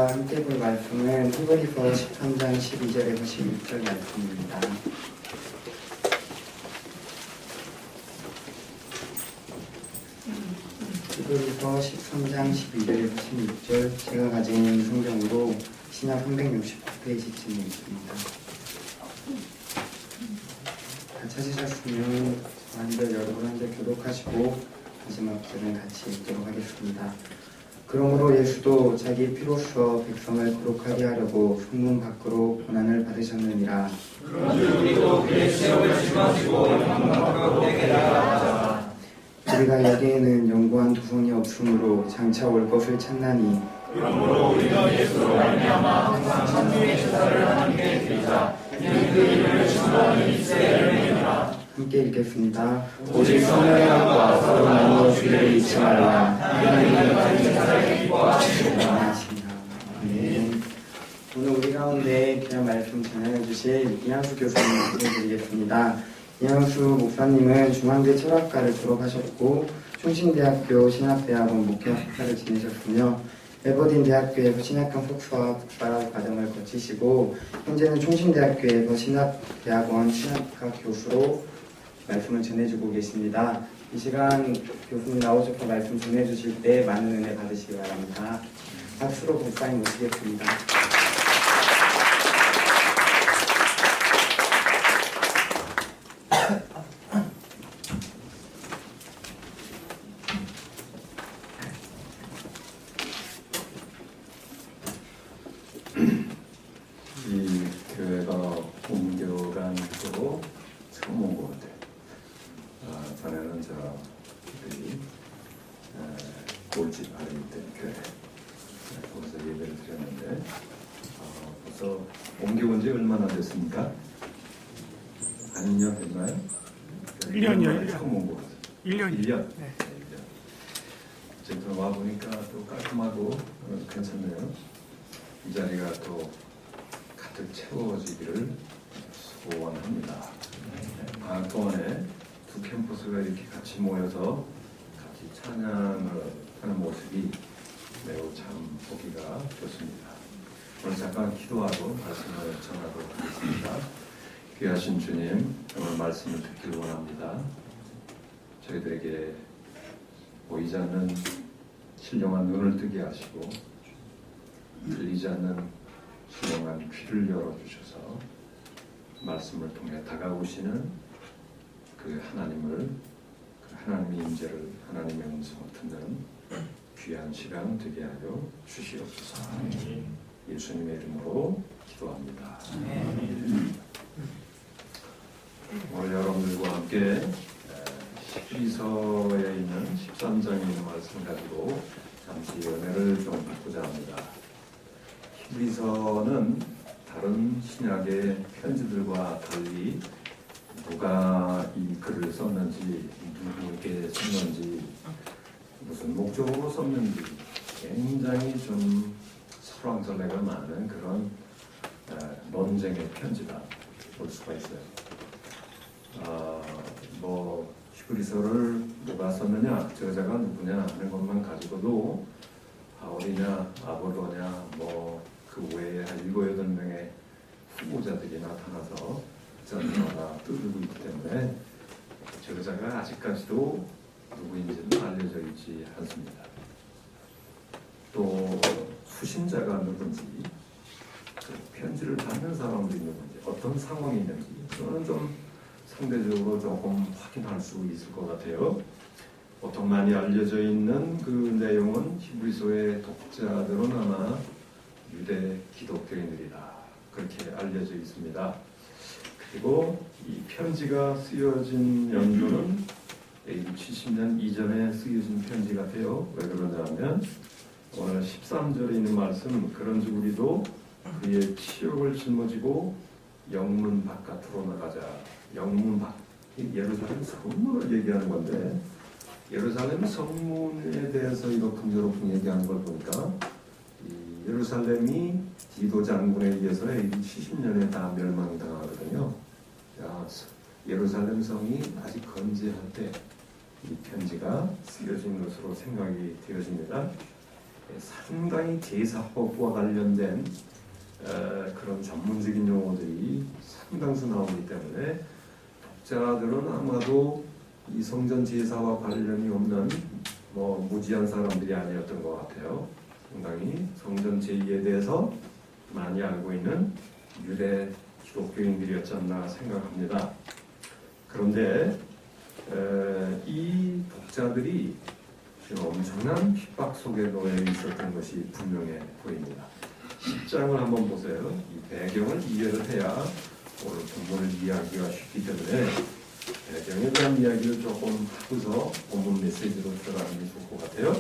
함께 볼 말씀은 히브리서 13장 12절에서 16절 말씀입니다. 히브리서 13장 12절에서 16절, 제가 가진 있는 성경으로 신약 369페이지쯤에 있습니다. 다 찾으셨으면 한절 여러분 한절 교독하시고 마지막 절은 같이 읽도록 하겠습니다. 그러므로 예수도 자기 피로써 백성을 거룩하게 하려고 성문 밖으로 고난을 받으셨느니라. 그런즉 우리도 그의 시험을 짊어지고 영광과 되게 나아가자. 우리가 여기에는 영구한 두성이 없으므로 장차 올 것을 찾나니, 그러므로 우리가 예수로 말미암아 항상 천주의 제사를 하나님께 드리자. 이는 그 이름을 증거하는 이스라엘을 믿으라. 함께 읽겠습니다. 오직 성령의 함과 서로 나누어 주의를 잊지 말라. 하나님은 같은 제사를 기뻐하시느니라. 아멘. 오늘 우리 가운데 귀한 말씀 전해 주실 이한수 교수님 소개드리겠습니다. 이한수 목사님은 중앙대 철학과를 졸업하셨고 충신대학교 신학대학원 목회 석사를 지내셨으며 에버딘 대학교에서 신학형 석사와 박사 과정을 거치시고 현재는 충신대학교에서 신학대학원 신학과 교수로 말씀을 전해주고 계십니다. 이 시간 교수님 나오셔서 말씀 전해주실 때 많은 은혜 받으시기 바랍니다. 박수로 목사님 모시겠습니다. 이 교회가 옮겨간 후로 처음 온 것 같아요. 전에는 저희 골집 아래 있던 교회 거기서 예배를 드렸는데 벌써 옮겨온 지 얼마나 됐습니까? 한 2년 됐나요? 1년이요. 1년. 처음 온 것 같아요. 1년. 1년? 네. 어쨌든 와보니까 또 깔끔하고 괜찮네요. 이 자리가 또 가득 채워지기를 소원합니다. 방학 동안에 두 캠퍼스가 이렇게 같이 모여서 같이 찬양을 하는 모습이 매우 참 보기가 좋습니다. 오늘 잠깐 기도하고 말씀을 전하도록 하겠습니다. 귀하신 주님, 오늘 말씀을 듣기를 원합니다. 저희들에게 보이지 않는 신령한 눈을 뜨게 하시고 들리지 않는 신령한 귀를 열어주셔서 말씀을 통해 다가오시는 그 하나님을, 그 하나님의 임재를, 하나님의 음성을 듣는 귀한 시간 되게 하여 주시옵소서. 예수님의 이름으로 기도합니다. 오늘 여러분들과 함께 히브리서에 있는 13장에 있는 말씀 가지고 잠시 은혜를 좀 받고자 합니다. 히브리서는 다른 신약의 편지들과 달리 누가 이 글을 썼는지, 누구에게 썼는지, 무슨 목적으로 썼는지 굉장히 좀 설왕설래가 많은 그런 논쟁의 편지다 볼 수가 있어요. 히브리서를 누가 썼느냐, 저자가 누구냐 하는 것만 가지고도 바울이냐, 아볼로냐, 그 외에 한 7, 8명의 후보자들이 나타나서 전마다 떠들고 있기 때문에 저자가 아직까지도 누구인지는 알려져 있지 않습니다. 또 수신자가 누군지, 그 편지를 받는 사람들이 누군지, 어떤 상황이 있는지 저는 좀 상대적으로 조금 확인할 수 있을 것 같아요. 보통 많이 알려져 있는 그 내용은 히브리서의 독자들은 아마 유대 기독교인들이다, 그렇게 알려져 있습니다. 그리고 이 편지가 쓰여진 연도는 AD 70년 이전에 쓰여진 편지 같아요. 왜 그러냐면 오늘 13절에 있는 말씀, 그런즉 우리도 그의 치욕을 짊어지고 영문 바깥으로 나가자. 영문 밖, 예루살렘 성문을 얘기하는 건데 예루살렘 성문에 대해서 이러쿵저러쿵 얘기하는 걸 보니까 이 예루살렘이 디도 장군에 의해서 AD 70년에 다 멸망당하거든요. 예루살렘 성이 아직 건재할 때 이 편지가 쓰여진 것으로 생각이 되어집니다. 상당히 제사법과 관련된 그런 전문적인 용어들이 상당수 나오기 때문에 독자들은 아마도 이 성전 제사와 관련이 없는 무지한 사람들이 아니었던 것 같아요. 상당히 성전 제의에 대해서 많이 알고 있는 유대 기독교인들이었지 않나 생각합니다. 그런데 이 독자들이 엄청난 핍박 속에 놓여 있었던 것이 분명해 보입니다. 10장을 한번 보세요. 이 배경을 이해를 해야 오늘 본문을 이해하기가 쉽기 때문에 배경에 대한 이야기를 조금 하고서 본문 메시지로 들어가는 게 좋을 것 같아요.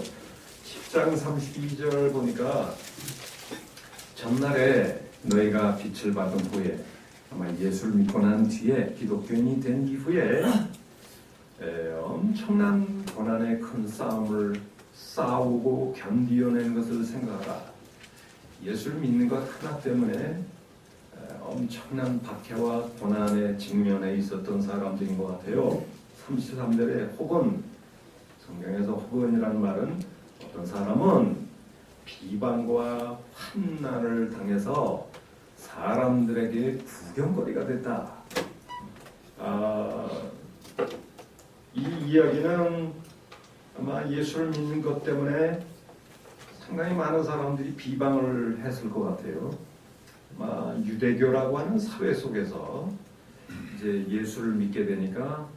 10장 32절 보니까 전날에 너희가 빛을 받은 후에 아마 예수를 믿고 난 뒤에 기독교인이 된 이후에 엄청난 고난의 큰 싸움을 싸우고 견디어낸 것을 생각하라. 예수를 믿는 것 하나 때문에 엄청난 박해와 고난에 직면해 있었던 사람들인 것 같아요. 33절에 혹은, 성경에서 혹은이라는 말은 어떤 사람은 비방과 환난을 당해서 사람들에게 구경거리가 됐다. 이 이야기는 아마 예수를 믿는 것 때문에 상당히 많은 사람들이 비방을 했을 것 같아요. 아마 유대교라고 하는 사회 속에서 이제 예수를 믿게 되니까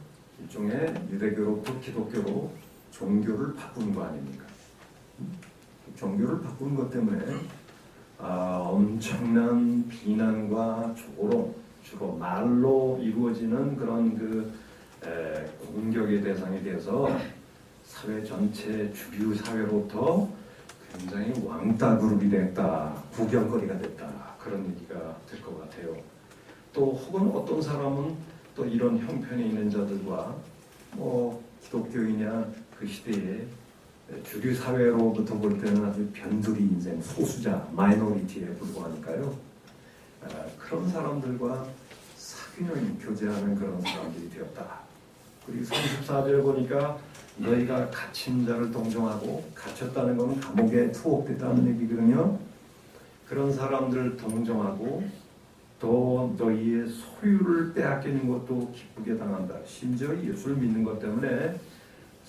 일종의 유대교로부터 기독교로 종교를 바꾼 거 아닙니까? 종교를 바꾼 것 때문에 엄청난 비난과 조롱, 주로 말로 이루어지는 그런 공격의 대상이 돼서 사회 전체 주류 사회로부터 굉장히 왕따 그룹이 됐다, 구경거리가 됐다, 그런 얘기가 될 것 같아요. 또 혹은 어떤 사람은 또 이런 형편에 있는 자들과 기독교이냐 그 시대에 주류 사회로부터 볼 때는 아주 변두리 인생, 소수자, 마이너리티에 불과하니까요. 그런 사람들과 사귀는, 교제하는 그런 사람들이 되었다. 그리고 34절 보니까 너희가 갇힌 자를 동정하고, 갇혔다는 것은 감옥에 투옥됐다는 얘기거든요. 그런 사람들을 동정하고 또 너희의 소유를 빼앗기는 것도 기쁘게 당한다. 심지어 예수를 믿는 것 때문에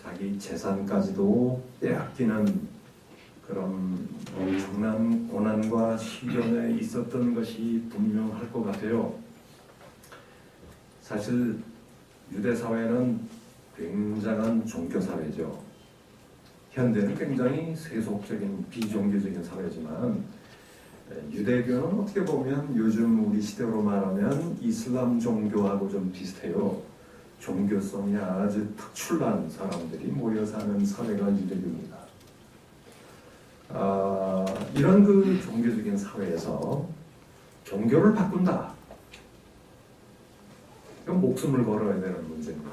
자기 재산까지도 빼앗기는 그런 엄청난 고난과 시련에 있었던 것이 분명할 것 같아요. 사실 유대 사회는 굉장한 종교 사회죠. 현대는 굉장히 세속적인 비종교적인 사회지만 유대교는 어떻게 보면 요즘 우리 시대로 말하면 이슬람 종교하고 좀 비슷해요. 종교성이 아주 특출난 사람들이 모여 사는 사회가 유대교입니다. 이런 그 종교적인 사회에서 종교를 바꾼다. 이건 목숨을 걸어야 되는 문제입니다.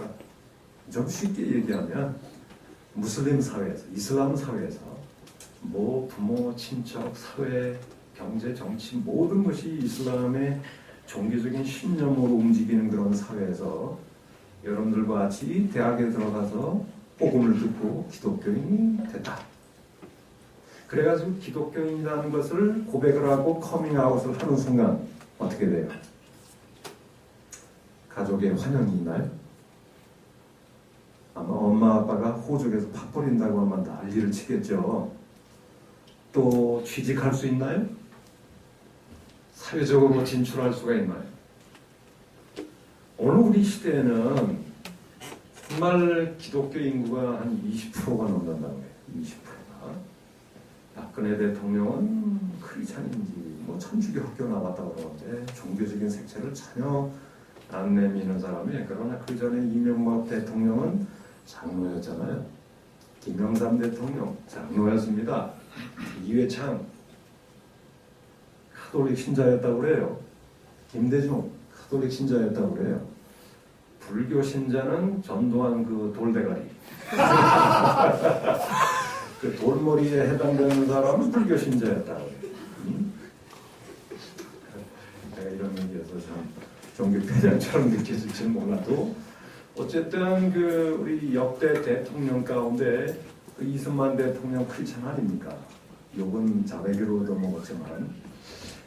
좀 쉽게 얘기하면 무슬림 사회에서, 이슬람 사회에서 부모, 친척, 사회, 경제, 정치 모든 것이 이슬람의 종교적인 신념으로 움직이는 그런 사회에서 여러분들과 같이 대학에 들어가서 복음을 듣고 기독교인이 됐다. 그래가지고 기독교인이라는 것을 고백을 하고 커밍아웃을 하는 순간 어떻게 돼요? 가족의 환영이 있나요? 아마 엄마 아빠가 호적에서 밥 버린다고 하면 난리를 치겠죠. 또 취직할 수 있나요? 사회적으로 진출할 수가 있나요? 오늘 우리 시대에는 정말 기독교 인구가 한 20%가 넘는다고 해요. 20%가. 박근혜 대통령은 크리스찬인지 천주교 학교 나왔다고 그러는데 종교적인 색채를 전혀 안 내미는 사람이. 그러나 그 전에 이명박 대통령은 장로였잖아요. 김영삼 대통령 장로였습니다. 이회창 카톨릭 신자였다고 그래요. 김대중 카톨릭 신자였다고 그래요. 불교 신자는 전두환 그 돌대가리 그 돌머리에 해당되는 사람은 불교 신자였다고 그래요. 내가 이런 얘기해서 참 종교 편향처럼 느껴질지는 몰라도 어쨌든 우리 역대 대통령 가운데 그 이승만 대통령 크리스찬 아닙니까? 욕은 자백으로 얻어먹었지만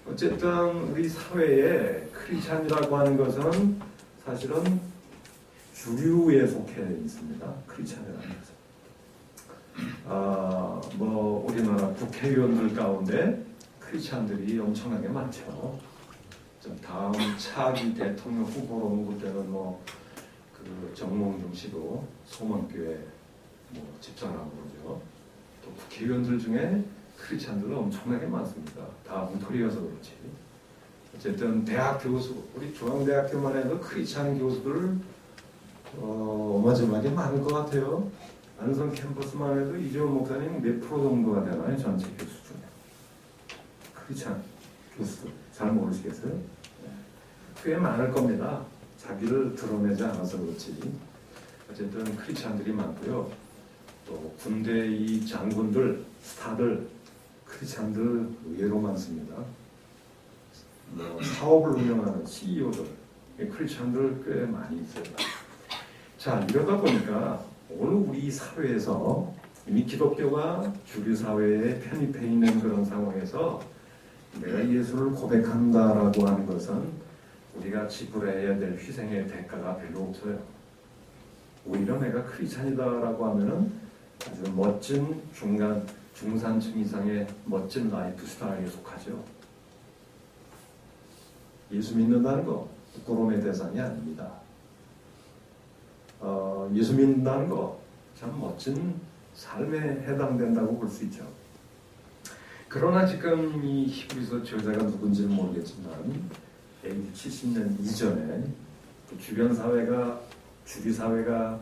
어쨌든 우리 사회에 크리스찬이라고 하는 것은 사실은 주류에 속해 있습니다. 크리스찬이라는 것은. 뭐 우리나라 국회의원들 가운데 크리스찬들이 엄청나게 많죠. 좀 다음 차기 대통령 후보로 볼 때는 그 정몽준 씨도 소망교회 집사라고 그러죠. 또 국회의원들 중에 크리스찬들은 엄청나게 많습니다. 다 엉터리여서 그렇지. 어쨌든 대학 교수, 우리 중앙대학교만 해도 크리스찬 교수들 어마어마하게 많을 것 같아요. 안성 캠퍼스만 해도 이재원 목사님 몇 프로 정도가 되나요? 전체 교수 중에. 크리스찬 교수들. 잘 모르시겠어요? 꽤 많을 겁니다. 자기를 드러내지 않아서 그렇지. 어쨌든 크리스찬들이 많고요. 또 군대 이 장군들, 스타들, 크리스찬들 의외로 많습니다. 사업을 운영하는 CEO들, 크리스찬들 꽤 많이 있어요. 자, 이러다 보니까 오늘 우리 사회에서 이미 기독교가 주류 사회에 편입해 있는 그런 상황에서 내가 예수를 고백한다라고 하는 것은 우리가 지불해야 될 희생의 대가가 별로 없어요. 오히려 내가 크리스찬이다라고 하면은 아주 멋진 중산층 이상의 멋진 라이프 스타일에 속하죠. 예수 믿는다는 거 부끄러움의 대상이 아닙니다. 예수 믿는다는 거 참 멋진 삶에 해당된다고 볼 수 있죠. 그러나 지금 이 히브리서 저자가 누군지는 모르겠지만 AD 70년 이전에 그 주변 사회가 주류 사회가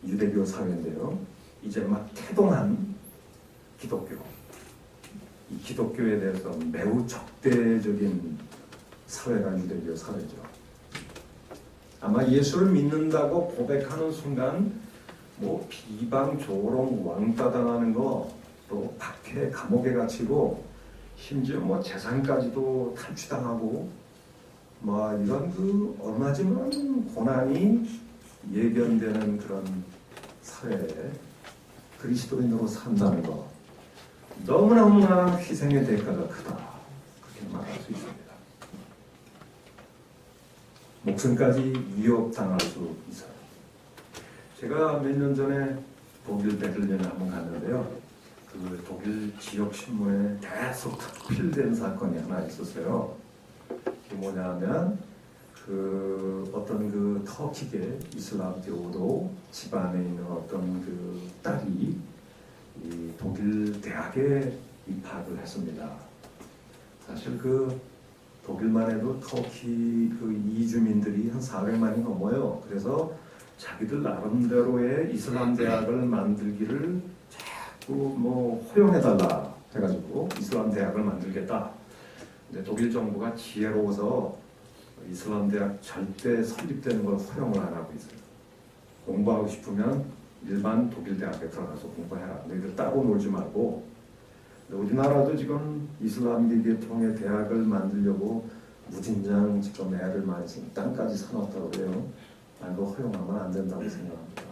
유대교 사회인데요. 이제 막 태동한 기독교, 이 기독교에 대해서 매우 적대적인 사회가 유대교 사회죠. 아마 예수를 믿는다고 고백하는 순간 비방, 조롱, 왕따 당하는 거, 또 박해, 감옥에 갇히고 심지어 재산까지도 탈취당하고 이런 그 얼마지만 고난이 예견되는 그런 사회에 그리스도인으로 산다는 거 너무나 희생의 대가가 크다, 그렇게 말할 수 있습니다. 목숨까지 위협당할 수 있어요. 제가 몇 년 전에 독일 베를린에 한번 갔는데요. 그 독일 지역 신문에 계속 필된 사건이 하나 있었어요. 그게 뭐냐면 어떤 그 터키계 이슬람 교도 집안에 있는 어떤 그 딸이 이 독일 대학에 입학을 했습니다. 사실 그 독일만 해도 터키 그 이주민들이 한 400만이 넘어요. 그래서 자기들 나름대로의 이슬람 대학을 만들기를 자꾸 허용해달라 해가지고 이슬람 대학을 만들겠다. 근데 독일 정부가 지혜로워서 이슬람 대학 절대 설립되는 걸 허용을 안 하고 있어요. 공부하고 싶으면 일반 독일 대학에 들어가서 공부해라. 너희들 따로 놀지 말고. 우리나라도 지금 이슬람 계통의 대학을 만들려고 무진장 지금 애를 많이 쓰는 땅까지 사놨다고 그래요. 그거 허용하면 안 된다고 생각합니다.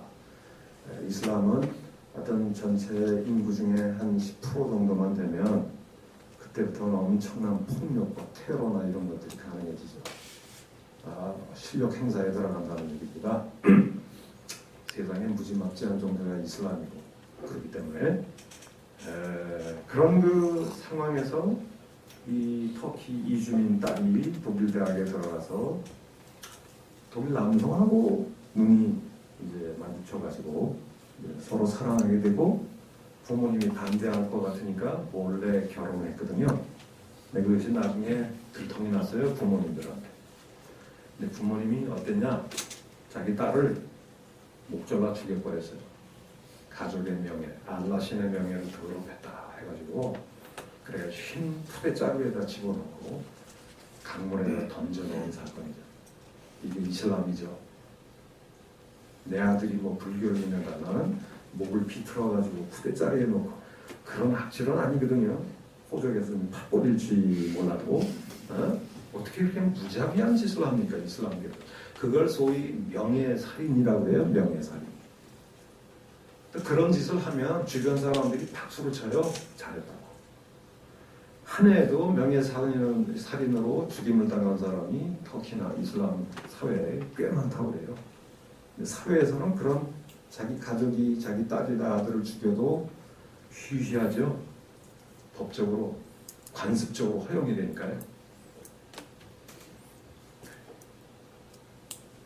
이슬람은 어떤 전체 인구 중에 한 10% 정도만 되면 그때부터는 엄청난 폭력과 테러나 이런 것들이 가능해지죠. 실력 행사에 들어간다는 얘기보다 세상에 무지막지한 정도가 이슬람이고 그렇기 때문에 그런 그 상황에서 이 터키 이주민 딸이 독일 대학에 들어가서 독일 남성하고 눈이 이제 마주쳐가지고 서로 사랑하게 되고 부모님이 반대할 것 같으니까 몰래 결혼을 했거든요. 근데 그것이 나중에 들통이 났어요, 부모님들한테. 근데 부모님이 어땠냐? 자기 딸을 목졸라 죽여버렸어요. 가족의 명예, 알라 신의 명예를 더럽혔다 해가지고 그래가지고 흰 푸대자루에다 집어넣고 강물에다 던져놓은 사건이죠. 이게 이슬람이죠. 내 아들이 불교를 믿는다. 나는 목을 비틀어가지고 푸대자루에 놓고 그런 악질은 아니거든요. 호적에서는 팥뿌릴지 몰라도 어떻게 이렇게 무자비한 짓을 합니까? 이슬람교. 그걸 소위 명예살인이라고 해요. 명예살인. 그런 짓을 하면 주변 사람들이 박수를 쳐요. 잘했다고. 한 해에도 명예살인으로 죽임을 당한 사람이 터키나 이슬람 사회에 꽤 많다고 그래요. 근데 사회에서는 그런 자기 가족이 자기 딸이나 아들을 죽여도 쉬쉬하죠. 법적으로 관습적으로 허용이 되니까요.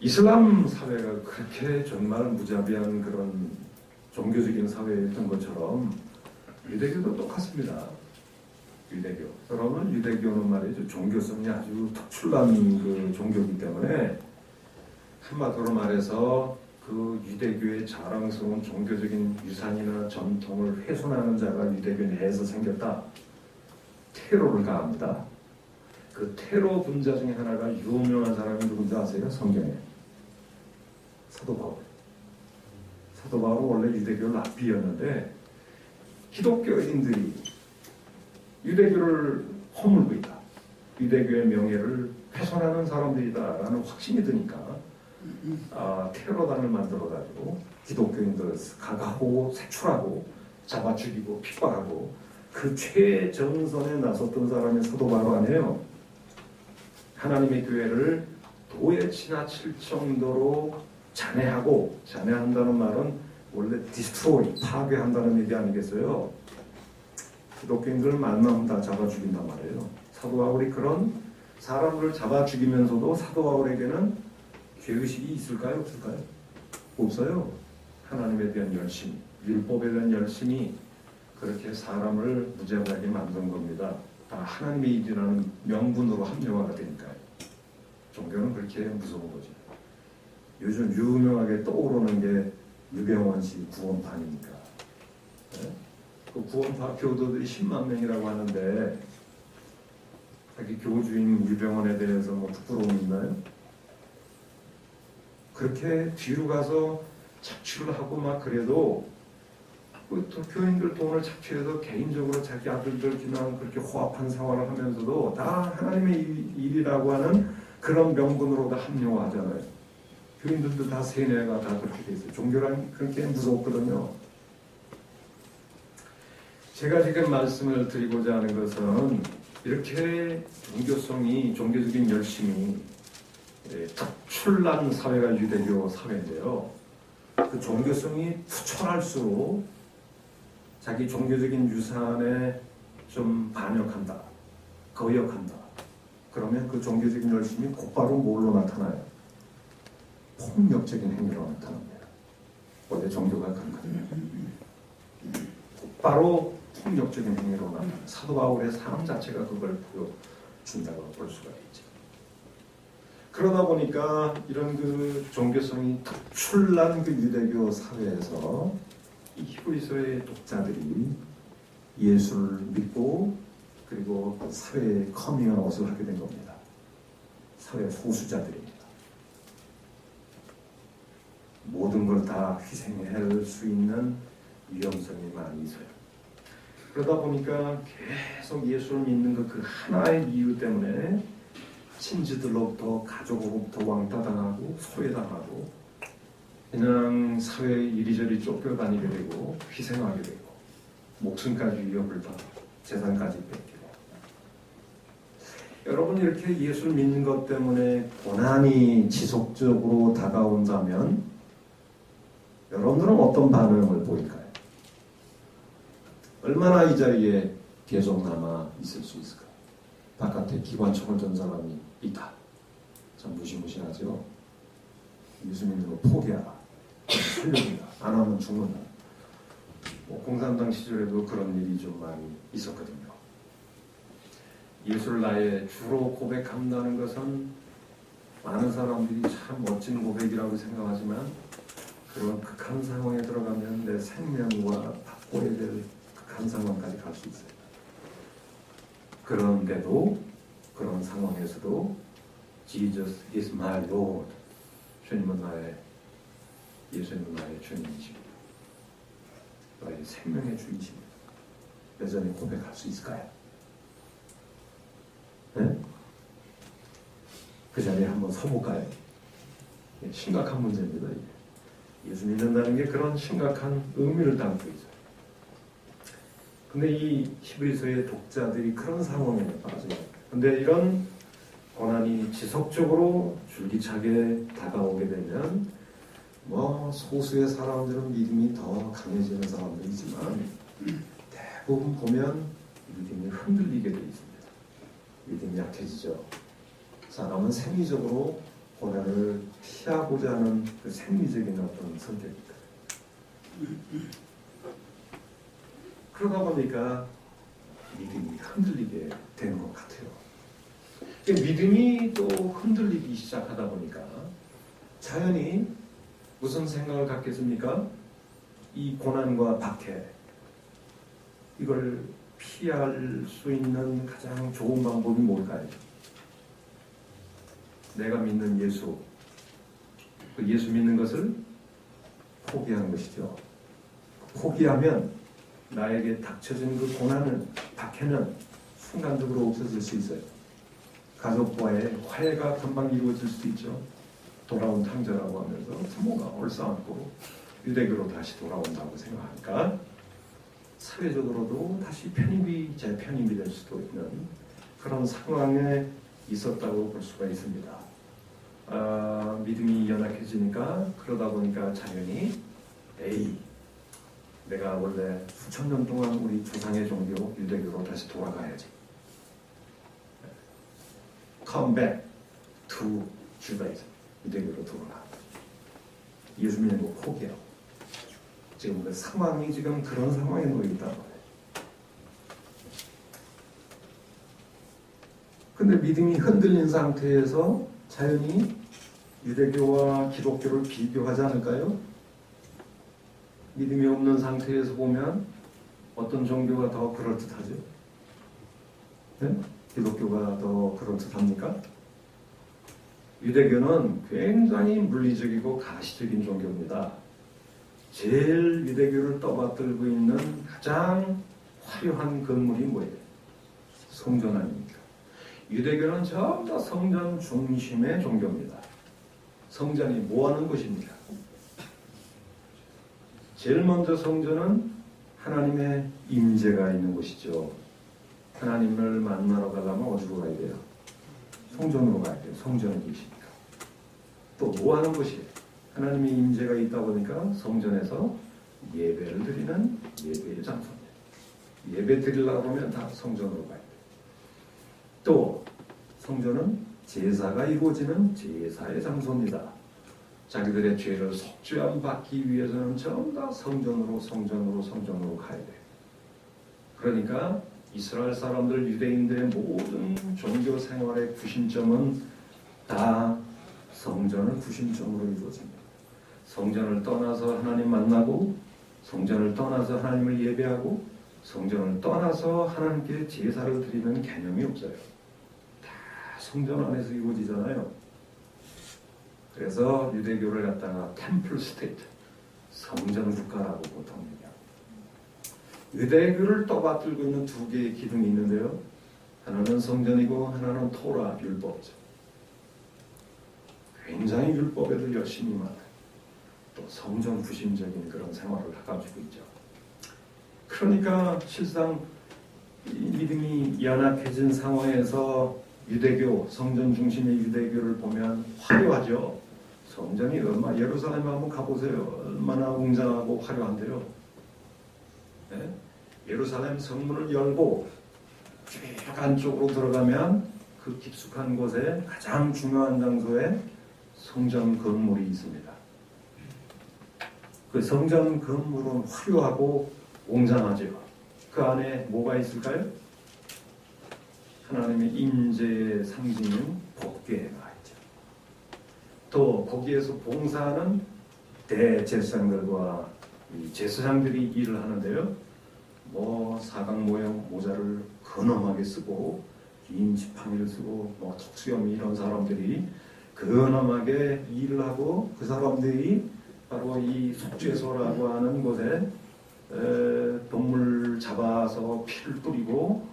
이슬람 사회가 그렇게 정말 무자비한 그런 종교적인 사회였던 것처럼 유대교도 똑같습니다. 유대교. 여러분, 유대교는 말이죠. 종교성이 아주 특출난 그 종교이기 때문에 한마디로 말해서 그 유대교의 자랑스러운 종교적인 유산이나 전통을 훼손하는 자가 유대교 내에서 생겼다. 테러를 가합니다. 그 테러 분자 중에 하나가 유명한 사람이 누군지 아세요? 성경에. 사도 바울. 사도 바울은 원래 유대교 랍비였는데 기독교인들이 유대교를 허물고 있다. 유대교의 명예를 훼손하는 사람들이다라는 확신이 드니까 테러단을 만들어가지고 기독교인들을 가가고 색출하고 잡아 죽이고 핍박하고 그 최정선에 나섰던 사람이 사도 바울 아니에요. 하나님의 교회를 도에 지나칠 정도로 잔해한다는 말은 원래 destroy, 파괴한다는 얘기 아니겠어요? 기독교인들을 만나면 다 잡아 죽인단 말이에요. 사도 바울이 그런 사람을 잡아 죽이면서도 사도 바울에게는 죄의식이 있을까요? 없을까요? 없어요. 하나님에 대한 열심, 율법에 대한 열심이 그렇게 사람을 무죄하게 만든 겁니다. 다 하나님의 일이라는 명분으로 합리화가 되니까요. 종교는 그렇게 무서운 거죠. 요즘 유명하게 떠오르는 게 유병원 씨 구원파니까. 네? 그 구원파 교도들이 10만 명이라고 하는데 자기 교주인 유병원에 대해서 뭐 부끄러움이 있나요? 그렇게 뒤로 가서 착취를 하고 막 그래도 그 교인들 돈을 착취해서 개인적으로 자기 아들들 그냥 그렇게 호합한 생활을 하면서도 다 하나님의 일이라고 하는 그런 명분으로 다 합리화하잖아요. 교인들도 다 세뇌가 다 그렇게 돼 있어요. 종교란 그렇게 무섭거든요. 제가 지금 말씀을 드리고자 하는 것은 이렇게 종교적인 열심이 특출난 사회가 유대교 사회인데요. 그 종교성이 투철할수록 자기 종교적인 유산에 좀 반역한다, 거역한다. 그러면 그 종교적인 열심이 곧바로 뭘로 나타나요? 폭력적인 행위로 나타납니다. 원래 종교가 그런 거예요. 곧바로 폭력적인 행위로 나타나요. 사도 바울의 삶 자체가 그걸 보여준다고 볼 수가 있죠. 그러다 보니까 이런 그 종교성이 특출난 그 유대교 사회에서 이 히브리서의 독자들이 예수를 믿고 그리고 사회에 커밍아웃을 하게 된 겁니다. 사회 호수자들입니다. 모든 걸 다 희생할 수 있는 위험성이 많이 있어요. 그러다 보니까 계속 예수를 믿는 그 하나의 이유 때문에 친지들로부터 가족으로부터 왕따당하고 소외당하고 그냥 사회에 이리저리 쫓겨다니게 되고 희생하게 되고 목숨까지 위협을 받고 재산까지 뺏기고 여러분 이렇게 예수를 믿는 것 때문에 고난이 지속적으로 다가온다면 여러분들은 어떤 반응을 보일까요? 얼마나 이 자리에 계속 남아 있을 수 있을까요? 바깥에 기관총을 든 사람이 있다. 참 무시무시하죠. 예수 믿는 거 포기하라. 살려준다. 안 하면 죽는다. 공산당 시절에도 그런 일이 좀 많이 있었거든요. 예수를 나의 주로 고백한다는 것은 많은 사람들이 참 멋진 고백이라고 생각하지만 그런 극한 상황에 들어가면 내 생명과 바꿔야 될 극한 상황까지 갈 수 있어요. 그런데도 그런 상황에서도 Jesus is my Lord. 예수님은 나의 주님이십니다. 나의 생명의 주이십니다. 여전히 고백할 수 있을까요? 네? 그 자리에 한번 서볼까요? 심각한 문제입니다. 예수 믿는다는 게 그런 심각한 의미를 담고 있어요. 근데 이 히브리서의 독자들이 그런 상황에 빠져요. 근데 이런 고난이 지속적으로 줄기차게 다가오게 되면 뭐 소수의 사람들은 믿음이 더 강해지는 사람들이지만 대부분 보면 믿음이 흔들리게 되어 있습니다. 믿음이 약해지죠. 사람은 생리적으로 고난을 피하고자 하는 그 생리적인 어떤 선택입니다. 그러다 보니까 믿음이 흔들리게 되는 것 같아요. 믿음이 또 흔들리기 시작하다 보니까 자연히 무슨 생각을 갖겠습니까? 이 고난과 박해, 이걸 피할 수 있는 가장 좋은 방법이 뭘까요? 내가 믿는 예수, 그 예수 믿는 것을 포기하는 것이죠. 포기하면 나에게 닥쳐진 그 고난은, 박해는 순간적으로 없어질 수 있어요. 가족과의 화해가 금방 이루어질 수도 있죠. 돌아온 탕자라고 하면서 부모가 얼싸안고 유대교로 다시 돌아온다고 생각하니까 사회적으로도 다시 재편입이 될 수도 있는 그런 상황에 있었다고 볼 수가 있습니다. 믿음이 연약해지니까 그러다 보니까 자연히 내가 원래 수천 년 동안 우리 조상의 종교 유대교로 다시 돌아가야지. Come back to Judaism. 유대교로 돌아가. 예수 믿는 거 포기하고. 지금 그 상황이 지금 그런 상황에 놓여 있단 말이에요. 근데 믿음이 흔들린 상태에서 자연히 유대교와 기독교를 비교하지 않을까요? 믿음이 없는 상태에서 보면 어떤 종교가 더 그럴듯하죠? 네? 기독교가 더 그럴듯합니까? 유대교는 굉장히 물리적이고 가시적인 종교입니다. 제일 유대교를 떠받들고 있는 가장 화려한 건물이 뭐예요? 성전 아닙니까? 유대교는 전부 다 성전 중심의 종교입니다. 성전이 뭐 하는 곳입니까? 제일 먼저 성전은 하나님의 임재가 있는 곳이죠. 하나님을 만나러 가려면 어디로 가야 돼요? 성전으로 가야 돼요. 성전에 계시니까. 또 뭐 하는 곳이에요? 하나님의 임재가 있다 보니까 성전에서 예배를 드리는 예배의 장소입니다. 예배 드리려고 하면 다 성전으로 가야 돼요. 또 성전은 제사가 이루어지는 제사의 장소입니다. 자기들의 죄를 속죄함 받기 위해서는 전부 다 성전으로 가야 돼요. 그러니까 이스라엘 사람들, 유대인들의 모든 종교 생활의 구심점은 다 성전을 구심점으로 이루어집니다. 성전을 떠나서 하나님 만나고, 성전을 떠나서 하나님을 예배하고, 성전을 떠나서 하나님께 제사를 드리는 개념이 없어요. 다 성전 안에서 이루어지잖아요. 그래서 유대교를 갖다가 템플 스테이트, 성전 국가라고 보통 얘기합니다. 유대교를 떠받들고 있는 두 개의 기둥이 있는데요. 하나는 성전이고 하나는 토라, 율법이죠. 굉장히 율법에도 열심히 많아요. 또 성전 구심적인 그런 생활을 가지고 있죠. 그러니까 실상 믿음이 연약해진 상황에서 유대교, 성전 중심의 유대교를 보면 화려하죠. 성전이 얼마나, 예루살렘에 한번 가보세요. 얼마나 웅장하고 화려한데요. 네? 예루살렘 성문을 열고 쭉 안쪽으로 들어가면 그 깊숙한 곳에 가장 중요한 장소에 성전 건물이 있습니다. 그 성전 건물은 화려하고 웅장하죠. 그 안에 뭐가 있을까요? 하나님의 임재의 상징인 법궤가 있죠. 또 거기에서 봉사하는 대제사장들과 이 제사장들이 일을 하는데요. 뭐 사각 모형 모자를 근엄하게 쓰고 긴 지팡이를 쓰고 뭐 턱수염 이런 사람들이 근엄하게 일을 하고, 그 사람들이 바로 이 속죄소라고 하는 곳에 동물 잡아서 피를 뿌리고,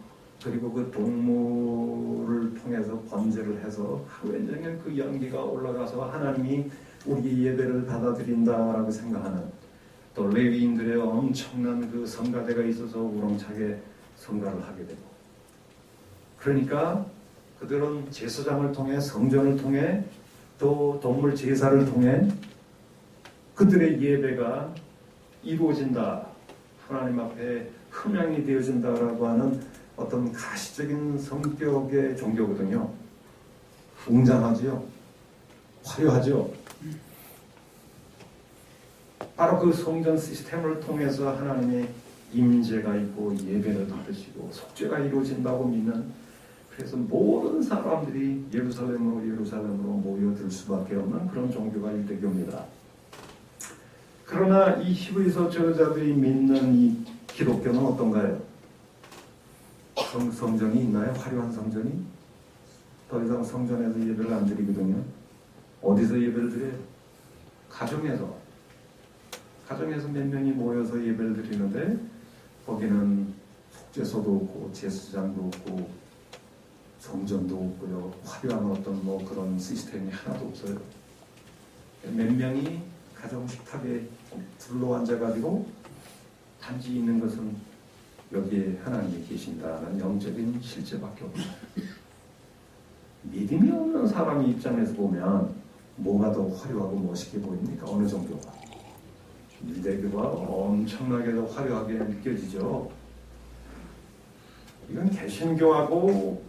그리고 그 동물을 통해서 번제를 해서 하루에 종일 그 연기가 올라가서 하나님이 우리 예배를 받아들인다라고 생각하는 또 레위인들의 엄청난 그 성가대가 있어서 우렁차게 성가를 하게 되고, 그러니까 그들은 제사장을 통해 성전을 통해 또 동물 제사를 통해 그들의 예배가 이루어진다, 하나님 앞에 흠양이 되어진다라고 하는 어떤 가시적인 성격의 종교거든요. 웅장하지요, 화려하죠. 바로 그 성전 시스템을 통해서 하나님의 임재가 있고 예배를 받으시고 속죄가 이루어진다고 믿는, 그래서 모든 사람들이 예루살렘으로 모여들 수밖에 없는 그런 종교가 유대교입니다. 그러나 이 히브리서 저자들이 믿는 이 기독교는 어떤가요? 성전이 있나요? 화려한 성전이? 더 이상 성전에서 예배를 안 드리거든요. 어디서 예배를 드려요? 가정에서 몇 명이 모여서 예배를 드리는데, 거기는 속죄소도 없고 제사장도 없고 성전도 없고요, 화려한 어떤 뭐 그런 시스템이 하나도 없어요. 몇 명이 가정 식탁에 둘러 앉아가지고 단지 있는 것은 여기에 하나님이 계신다는 영적인 실제밖에 없어요. 믿음이 없는 사람의 입장에서 보면 뭐가 더 화려하고 멋있게 보입니까? 어느 정도가? 유대교가 엄청나게 더 화려하게 느껴지죠. 이건 개신교하고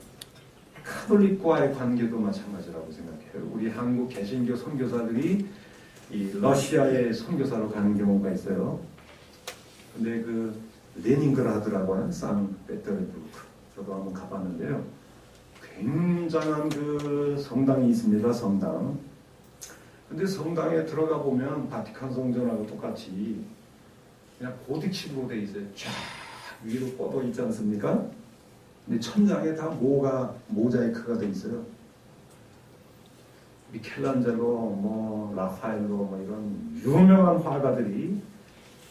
카톨릭과의 관계도 마찬가지라고 생각해요. 우리 한국 개신교 선교사들이 이 러시아에 선교사로 가는 경우가 있어요. 근데 그 레닌그라드라고 하는 상페테르부르크, 저도 한번 가봤는데요. 굉장한 그 성당이 있습니다. 성당. 근데 성당에 들어가 보면 바티칸 성전하고 똑같이 그냥 고딕식으로 돼 있어요. 쫙 위로 뻗어 있지 않습니까? 근데 천장에 다 모자이크가 돼 있어요. 미켈란젤로, 뭐 라파엘로, 뭐 이런 유명한 화가들이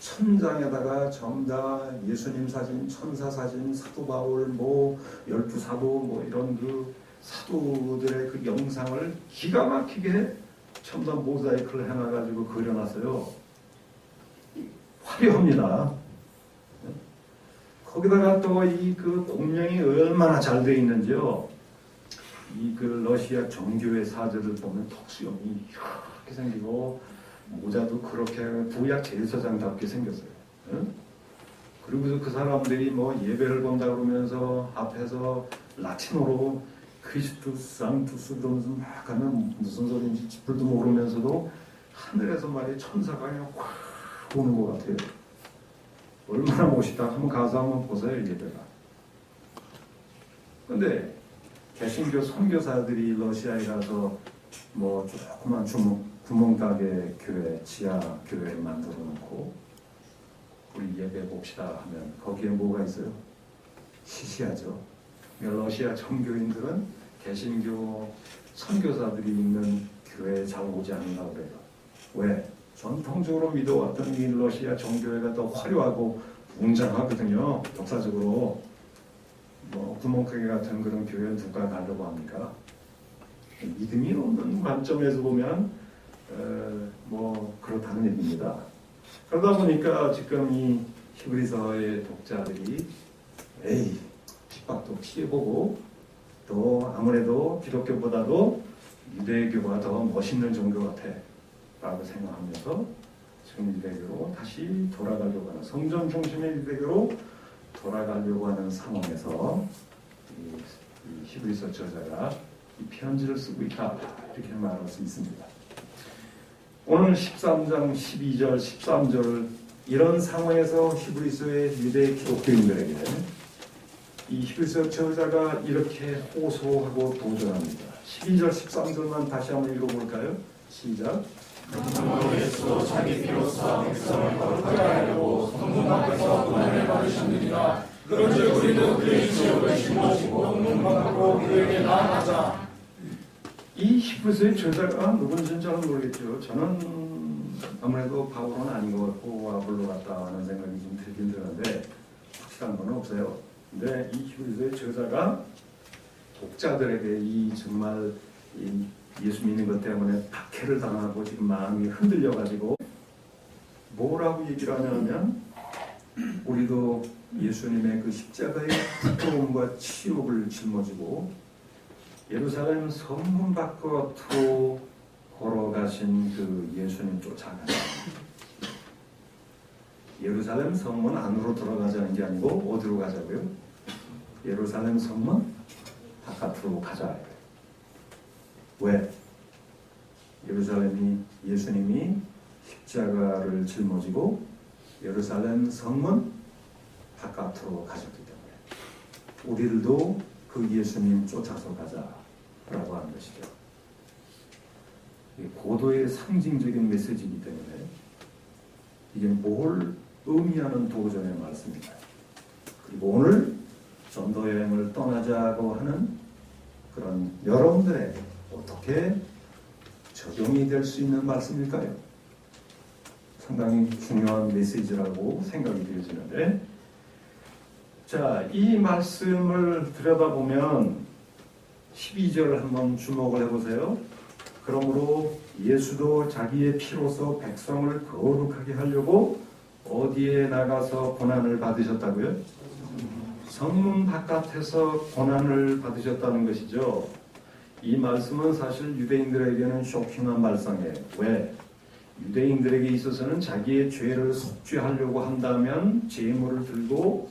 천장에다가 전부 다 예수님 사진, 천사 사진, 사도 바울, 뭐 12사도, 뭐 이런 그 사도들의 그 영상을 기가 막히게 전부 다 모자이크를 해놔가지고 그려놨어요. 화려합니다. 거기다가 또 이 그 동명이 얼마나 잘 되어 있는지요. 이 그 러시아 정교회 사제들 보면 턱수염이 이렇게 생기고 모자도 그렇게 부약 제사장답게 생겼어요. 그리고 그 사람들이 뭐 예배를 본다 그러면서 앞에서 라틴어로 크리스투스 상투스 그러면서 막 하면 무슨 소리인지 쥐뿔도 모르면서도 하늘에서 말이 천사가 그냥 확 오는 것 같아요. 얼마나 멋있다. 한번 가서 한번 보세요, 예배가. 근데 개신교 선교사들이 러시아에 가서 뭐 조그만 구멍가게 교회, 지하 교회를 만들어 놓고 우리 예배 봅시다 하면 거기에 뭐가 있어요? 시시하죠. 러시아 정교인들은 개신교 선교사들이 있는 교회에 잘 오지 않는다고 그래요. 왜? 전통적으로 믿어왔던 이 러시아 정교회가 더 화려하고 웅장하거든요. 역사적으로. 뭐 구멍가게 같은 그런 교회는 누가 가려고 합니까? 믿음이 없는 관점에서 보면 뭐 그렇다는 얘기입니다. 그러다 보니까 지금 이 히브리서의 독자들이 에이 핍박도 피해보고 또 아무래도 기독교보다도 유대교가 더 멋있는 종교 같아 라고 생각하면서 지금 유대교로 다시 돌아가려고 하는, 성전 중심의 유대교로 돌아가려고 하는 상황에서 이 히브리서 저자가 이 편지를 쓰고 있다, 이렇게 말할 수 있습니다. 오늘 13장 12절 13절 이런 상황에서 히브리서의 유대 기독교인들에게 이 히브리서 저자가 이렇게 호소하고 도전합니다. 12절 13절만 다시 한번 읽어볼까요? 시작. 예수 자기 피로써 백성을 거룩하게 하려고 성문 밖에서 고난을 받으셨느니라. 그런즉 우리도 그의 지옥을 짊어지고 성문 밖으로 그에게 나아가자. 이 히브리서의 저자가 누군지는 저는 모르겠죠. 저는 아무래도 바울은 아닌 것 같고 아볼로 같다 하는 생각이 좀 들긴 드는데 확실한 건 없어요. 근데 이 히브리서의 저자가 독자들에게 이 정말 예수 믿는 것 때문에 박해를 당하고 지금 마음이 흔들려가지고 뭐라고 얘기를 하냐면 우리도 예수님의 그 십자가의 고통과 치욕을 짊어지고 예루살렘 성문 밖으로 걸어가신 그 예수님 쫓아가자. 예루살렘 성문 안으로 들어가자는 게 아니고 어디로 가자고요? 예루살렘 성문 바깥으로 가자. 왜? 예수님이 십자가를 짊어지고 예루살렘 성문 바깥으로 가셨기 때문에 우리들도 그 예수님 쫓아서 가자라고 하는 것이죠. 고도의 상징적인 메시지이기 때문에 이게 뭘 의미하는 도전의 말씀입니다. 그리고 오늘 전도 여행을 떠나자고 하는 그런 여러분들에게 어떻게 적용이 될 수 있는 말씀일까요? 상당히 중요한 메시지라고 생각이 되어지는데, 자, 이 말씀을 들여다보면 12절을 한번 주목을 해보세요. 그러므로 예수도 자기의 피로서 백성을 거룩하게 하려고 어디에 나가서 고난을 받으셨다고요? 성문 바깥에서 고난을 받으셨다는 것이죠. 이 말씀은 사실 유대인들에게는 쇼킹한 말씀이에요. 왜? 유대인들에게 있어서는 자기의 죄를 속죄하려고 한다면 제물을 들고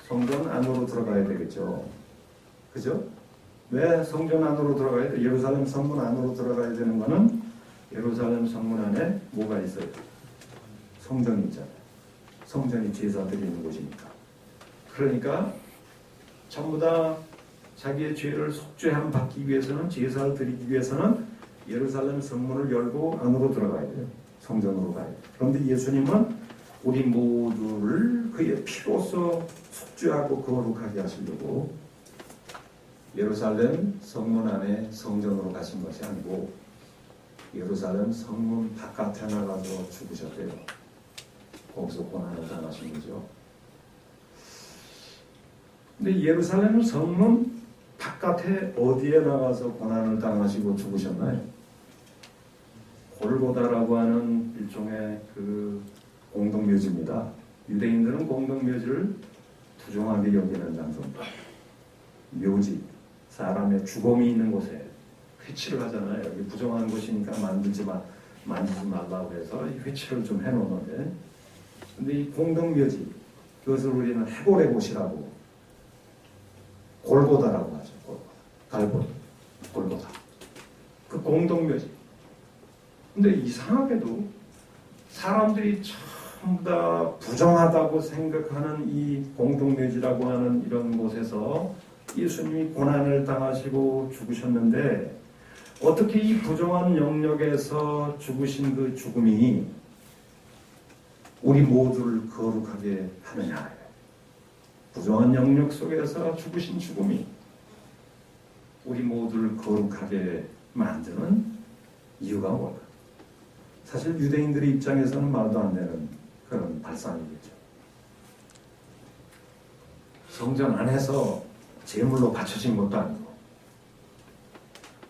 성전 안으로 들어가야 되겠죠. 그죠? 왜 성전 안으로 들어가야 돼? 예루살렘 성문 안으로 들어가야 되는 거는 예루살렘 성문 안에 뭐가 있어요? 성전이 있잖아요. 성전이 제사들이 있는 곳이니까. 그러니까 전부 다 자기의 죄를 속죄함 받기 위해서는, 제사를 드리기 위해서는 예루살렘 성문을 열고 안으로 들어가야 돼요. 성전으로 가야 돼요. 그런데 예수님은 우리 모두를 그의 피로써 속죄하고 거룩하게 하시려고 예루살렘 성문 안에 성전으로 가신 것이 아니고 예루살렘 성문 바깥에 나가서 죽으셨대요. 거기서 고난을 당하신 거죠. 근데 예루살렘 성문 바깥에 어디에 나가서 고난을 당하시고 죽으셨나요? 골고다라고 하는 일종의 그 공동묘지입니다. 유대인들은 공동묘지를 부정하게 여기는 장소입니다. 묘지, 사람의 죽음이 있는 곳에 회치를 하잖아요. 여기 부정한 곳이니까 만지지 말라고 해서 회치를 좀 해놓는데, 근데 이 공동묘지, 그것을 우리는 해골의 곳이라고, 골고다라고 하죠. 골고다. 그 공동묘지. 근데 이상하게도 사람들이 전부 다 부정하다고 생각하는 이 공동묘지라고 하는 이런 곳에서 예수님이 고난을 당하시고 죽으셨는데, 어떻게 이 부정한 영역에서 죽으신 그 죽음이 우리 모두를 거룩하게 하느냐. 부정한 영역 속에서 죽으신 죽음이 우리 모두를 거룩하게 만드는 이유가 뭘까? 사실 유대인들의 입장에서는 말도 안 되는 그런 발상이겠죠. 성전 안에서 제물로 바쳐진 것도 아니고,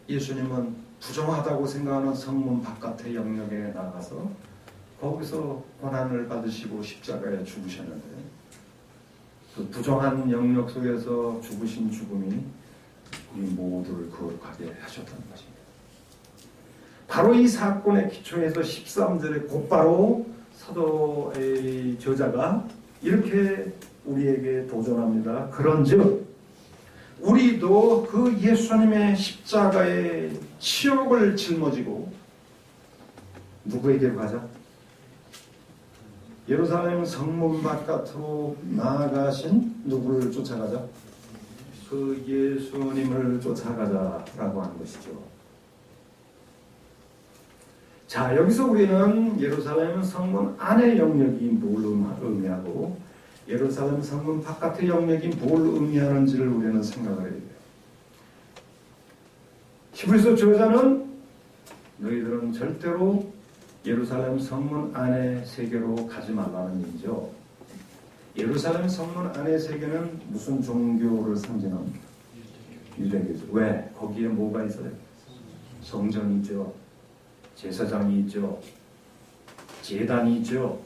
예수님은 부정하다고 생각하는 성문 바깥의 영역에 나가서 거기서 고난을 받으시고 십자가에 죽으셨는데, 그 부정한 영역 속에서 죽으신 죽음이 우리 모두를 거룩하게 하셨다는 것입니다. 바로 이 사건의 기초에서 13절에 곧바로 사도의 저자가 이렇게 우리에게 도전합니다. 그런즉 우리도 그 예수님의 십자가의 치욕을 짊어지고 누구에게로 가자? 예루살렘 성문 바깥으로 나아가신 누구를 쫓아가자? 그 예수님을 쫓아가자라고 하는 것이죠. 자, 여기서 우리는 예루살렘 성문 안의 영역이 뭘 의미하고 예루살렘 성문 바깥의 영역이 뭘 의미하는지를 우리는 생각을 해야 돼요. 히브리서 저자는 너희들은 절대로 예루살렘 성문 안의 세계로 가지 말라는 얘기죠. 예루살렘 성문 안의 세계는 무슨 종교를 상징합니까? 유대교죠. 왜? 거기에 뭐가 있어요? 성전이 있죠. 제사장이 있죠. 제단이 있죠.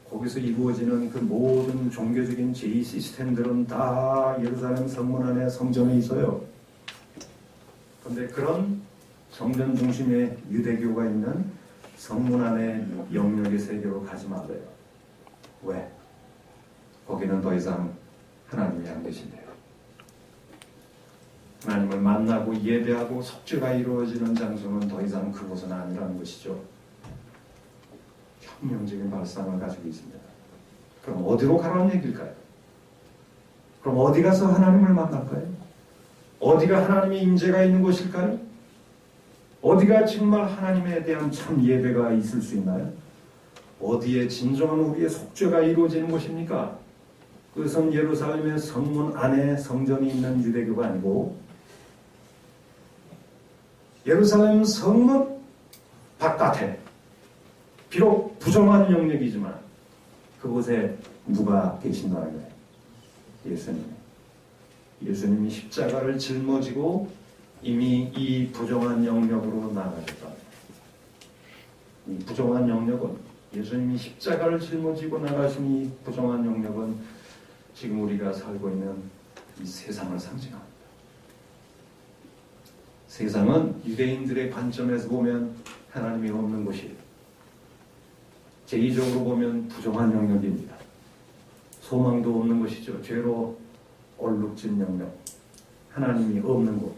거기서 이루어지는 그 모든 종교적인 제의 시스템들은 다 예루살렘 성문 안에 성전에 있어요. 그런데 그런 성전 중심의 유대교가 있는 성문 안에 영역의 세계로 가지 말래요. 왜? 거기는 더 이상 하나님이 안 계신대요. 하나님을 만나고 예배하고 속죄가 이루어지는 장소는 더 이상 그곳은 아니라는 것이죠. 혁명적인 발상을 가지고 있습니다. 그럼 어디로 가라는 얘기일까요? 그럼 어디 가서 하나님을 만날까요? 어디가 하나님의 임재가 있는 곳일까요? 어디가 정말 하나님에 대한 참 예배가 있을 수 있나요? 어디에 진정한 우리의 속죄가 이루어지는 곳입니까? 그것은 예루살렘의 성문 안에 성전이 있는 유대교가 아니고 예루살렘 성문 바깥에 비록 부정한 영역이지만 그곳에 누가 계신다는 거예요? 예수님. 예수님이 십자가를 짊어지고 이미 이 부정한 영역으로 나가셨다. 이 부정한 영역은 예수님이 십자가를 짊어지고 나가신 이 부정한 영역은 지금 우리가 살고 있는 이 세상을 상징합니다. 세상은 유대인들의 관점에서 보면 하나님이 없는 곳이에요. 제2적으로 보면 부정한 영역입니다. 소망도 없는 것이죠. 죄로 얼룩진 영역, 하나님이 없는 곳.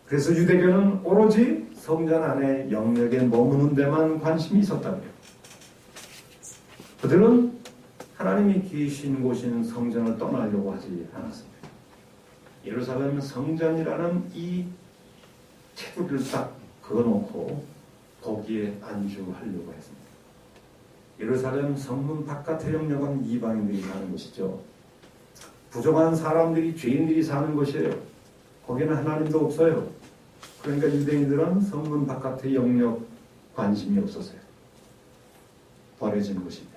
그래서 유대교는 오로지 성전 안에 영역에 머무는 데만 관심이 있었다고요. 그들은 하나님이 계신 곳인 성전을 떠나려고 하지 않았습니다. 예루살렘 성전이라는 이 테두리를 딱 그어놓고 거기에 안주하려고 했습니다. 예루살렘 성문 바깥의 영역은 이방인들이 사는 곳이죠. 부정한 사람들이, 죄인들이 사는 곳이에요. 거기는 하나님도 없어요. 그러니까 유대인들은 성문 바깥의 영역 관심이 없었어요. 버려진 곳입니다.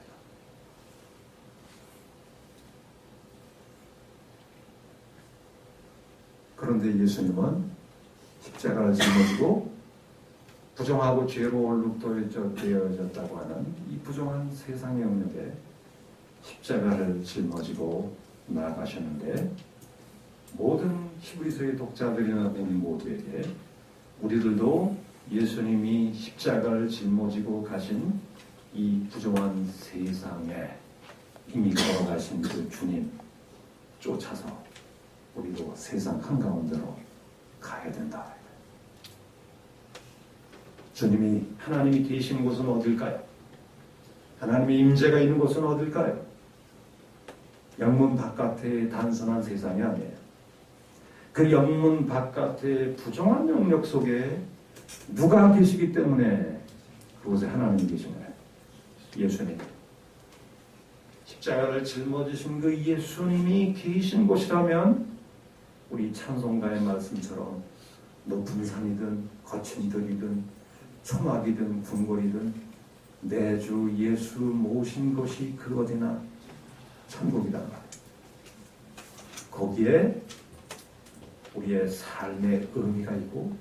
그런데 예수님은 십자가를 짊어지고 부정하고 죄로 얼룩되어졌다고 하는 이 부정한 세상의 영역에 십자가를 짊어지고 나아가셨는데 모든 히브리서의 독자들이나 우리 모두에게 우리들도 예수님이 십자가를 짊어지고 가신 이 부정한 세상에 이미 걸어가신 그 주님 쫓아서 우리도 세상 한가운데로 가야 된다. 주님이 하나님이 계신 곳은 어딜까요? 하나님의 임재가 있는 곳은 어딜까요? 영문 바깥의 단순한 세상이 아니에요. 그 영문 바깥의 부정한 영역 속에 누가 계시기 때문에 그곳에 하나님이 계신 거예요. 예수님. 십자가를 짊어지신 그 예수님이 계신 곳이라면 우리 찬송가의 말씀처럼 높은 산이든 거친 들이든 초막이든 궁궐이든 내 주 예수 모신 곳이 그 어디나 천국이다 말이에요. 거기에 우리의 삶의 의미가 있고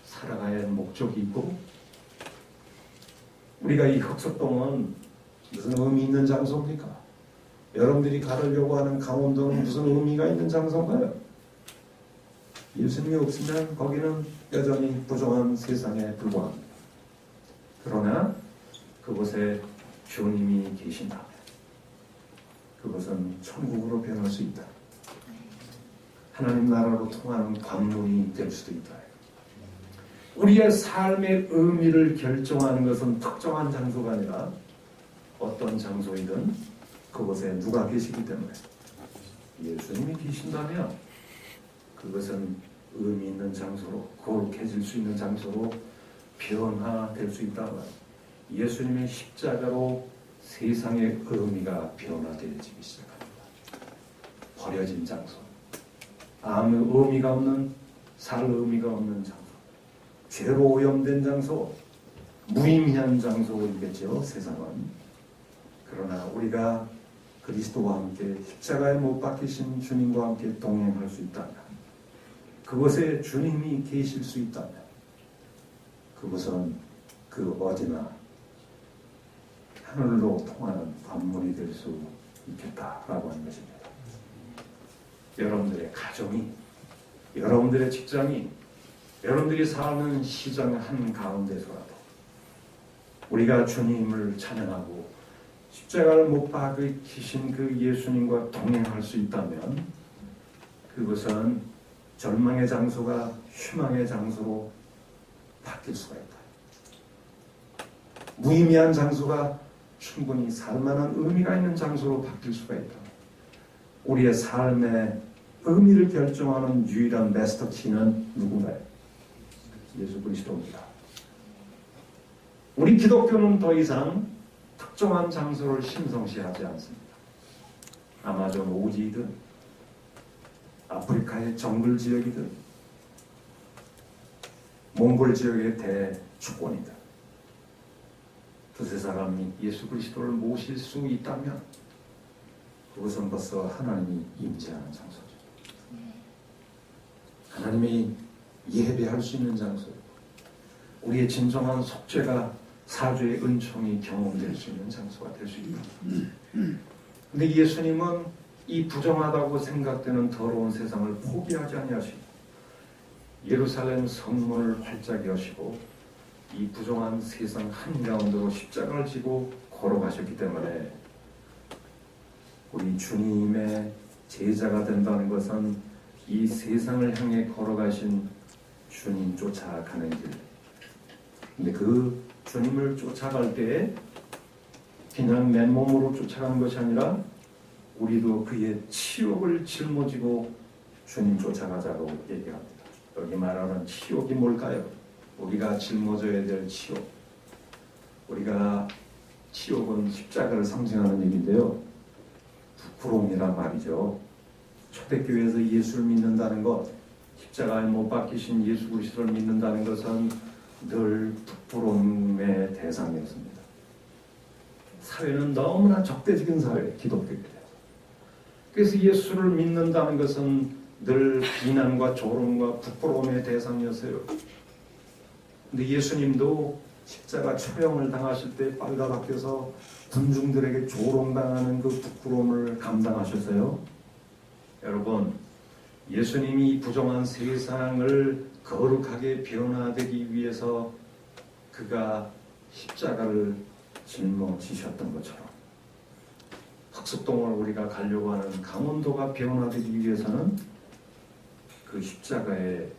살아가야 할 목적이 있고 우리가 이 흑석동은 무슨 의미 있는 장소입니까? 여러분들이 가려고 하는 강원도는 무슨 의미가 있는 장소인가요? 예수님이 없으면 거기는 여전히 부정한 세상에 불과합니다. 그러나 그곳에 주님이 계신다. 그것은 천국으로 변할 수 있다. 하나님 나라로 통하는 관문이 될 수도 있다. 우리의 삶의 의미를 결정하는 것은 특정한 장소가 아니라 어떤 장소이든 그곳에 누가 계시기 때문에 예수님이 계신다면 그것은 의미 있는 장소로 거룩해질 수 있는 장소로 변화될 수 있다. 예수님의 십자가로 세상의 의미가 변화되어지기 시작합니다. 버려진 장소, 아무 의미가 없는, 살 의미가 없는 장소, 죄로 오염된 장소, 무의미한 장소이겠죠, 세상은. 그러나 우리가 그리스도와 함께 십자가에 못 박히신 주님과 함께 동행할 수 있다면, 그곳에 주님이 계실 수 있다면, 그것은 그 어디나 하늘로 통하는 관문이 될 수 있겠다라고 하는 것입니다. 여러분들의 가정이, 여러분들의 직장이, 여러분들이 사는 시장 한가운데서라도 우리가 주님을 찬양하고 십자가를 못 박으신 그 예수님과 동행할 수 있다면 그것은 절망의 장소가 희망의 장소로 바뀔 수가 있다. 무의미한 장소가 충분히 살만한 의미가 있는 장소로 바뀔 수가 있다. 우리의 삶의 의미를 결정하는 유일한 마스터 키는 누군가요? 예수 그리스도입니다. 우리 기독교는 더 이상 특정한 장소를 신성시하지 않습니다. 아마존 오지이든 아프리카의 정글 지역이든 몽골 지역의 대축권이든 두세 사람이 예수 그리스도를 모실 수 있다면 그것은 벌써 하나님이 임재하는 장소죠. 하나님이 예배할 수 있는 장소예요. 우리의 진정한 속죄가 사죄의 은총이 경험될 수 있는 장소가 될 수 있다. 근데 예수님은 이 부정하다고 생각되는 더러운 세상을 포기하지 아니하시고 예루살렘 성문을 활짝 여시고 이 부정한 세상 한가운데로 십자가를 지고 걸어가셨기 때문에 우리 주님의 제자가 된다는 것은 이 세상을 향해 걸어가신 주님 쫓아가는 길. 근데 그 주님을 쫓아갈 때에 그냥 맨몸으로 쫓아가는 것이 아니라 우리도 그의 치욕을 짊어지고 주님 쫓아가자고 얘기합니다. 여기 말하는 치욕이 뭘까요? 우리가 짊어져야 될 치욕. 우리가 치욕은 십자가를 상징하는 얘기인데요. 부끄러움이란 말이죠. 초대교회에서 예수를 믿는다는 것, 십자가에 못 박히신 예수 그리스도를 믿는다는 것은 늘 부끄러움의 대상이었습니다. 사회는 너무나 적대적인 사회, 기독교에 대해서. 그래서 예수를 믿는다는 것은 늘 비난과 조롱과 부끄러움의 대상이었어요. 근데 예수님도 십자가 처형을 당하실 때 빨가벗겨서 군중들에게 조롱당하는 그 부끄러움을 감당하셨어요. 여러분, 예수님이 이 부정한 세상을 거룩하게 변화되기 위해서 그가 십자가를 짊어지셨던 것처럼 흑석동을 우리가 가려고 하는 강원도가 변화되기 위해서는 그 십자가의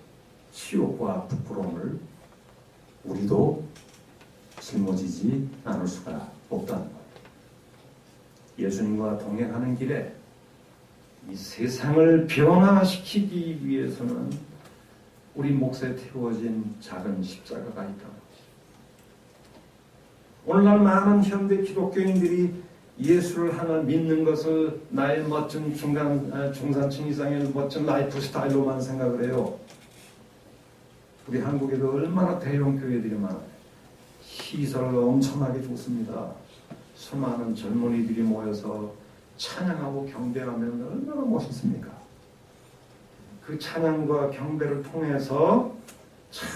치욕과 부끄러움을 우리도 짊어지지 않을 수가 없다는 거예요. 예수님과 동행하는 길에 이 세상을 변화시키기 위해서는 우리 몫에 태워진 작은 십자가가 있다는 것이죠. 오늘날 많은 현대 기독교인들이 예수를 하나 믿는 것을 나의 멋진 중산층 이상의 멋진 라이프 스타일로만 생각을 해요. 우리 한국에도 얼마나 대형 교회들이 많아요. 시설 엄청나게 좋습니다. 수많은 젊은이들이 모여서 찬양하고 경배하면 얼마나 멋있습니까? 그 찬양과 경배를 통해서 참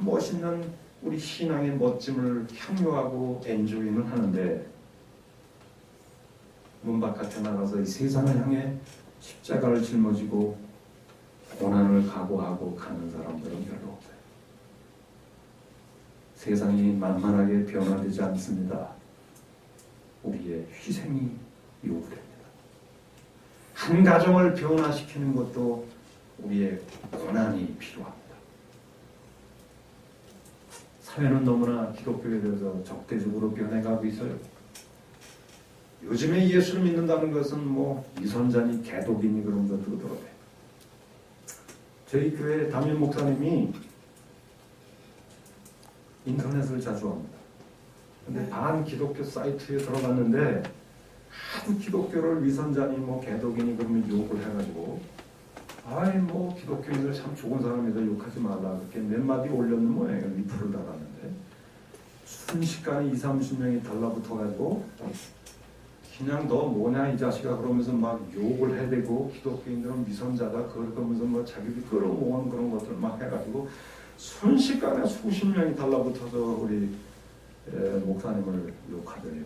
멋있는 우리 신앙의 멋짐을 향유하고 엔조이는 하는데 문 바깥에 나가서 이 세상을 향해 십자가를 짊어지고 고난을 각오하고 가는 사람들은 별로 없어요. 세상이 만만하게 변화되지 않습니다. 우리의 희생이 요구됩니다. 한 가정을 변화시키는 것도 우리의 고난이 필요합니다. 사회는 너무나 기독교에 대해서 적대적으로 변해가고 있어요. 요즘에 예수를 믿는다는 것은 뭐 위선자니 개독이니 그런 것도 들어요. 저희 교회 담임 목사님이 인터넷을 자주 합니다. 근데 반 기독교 사이트에 들어갔는데 하도 기독교를 위선자니 뭐 개독이니 그러면 욕을 해가지고 아이 뭐 기독교인들 참 좋은 사람이다 욕하지 말라 그렇게 몇 마디 올렸는 모양이에요. 리플을 달았는데 순식간에 20-30명이 달라붙어가지고 그냥 너 뭐냐 이 자식아 그러면서 막 욕을 해대고 기독교인들은 위선자다 그러면서 뭐 자기들이 끌어모은 그런 것들 막 해가지고 순식간에 수십 명이 달라붙어서 우리 목사님을 욕하더래요.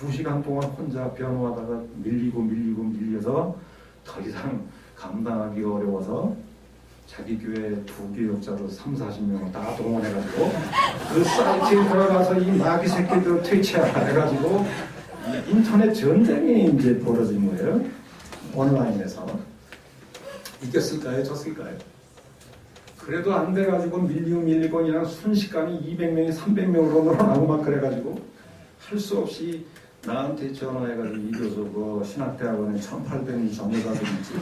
2시간 동안 혼자 변호하다가 밀려서 더 이상 감당하기 어려워서 자기 교회 부교역자로 30-40명을 다 동원해가지고 그 사이트에 들어가서 이 마귀 새끼들 퇴치하라 해가지고 인터넷 전쟁이 이제 벌어진 거예요. 온라인에서. 이겼을까요? 졌을까요? 그래도 안 돼가지고 밀리고 그냥 순식간에 200명이 300명으로 늘어나고 막 그래가지고 할 수 없이 나한테 전화해가지고 이 교수 그 신학대학원에 1800명 전문가들인지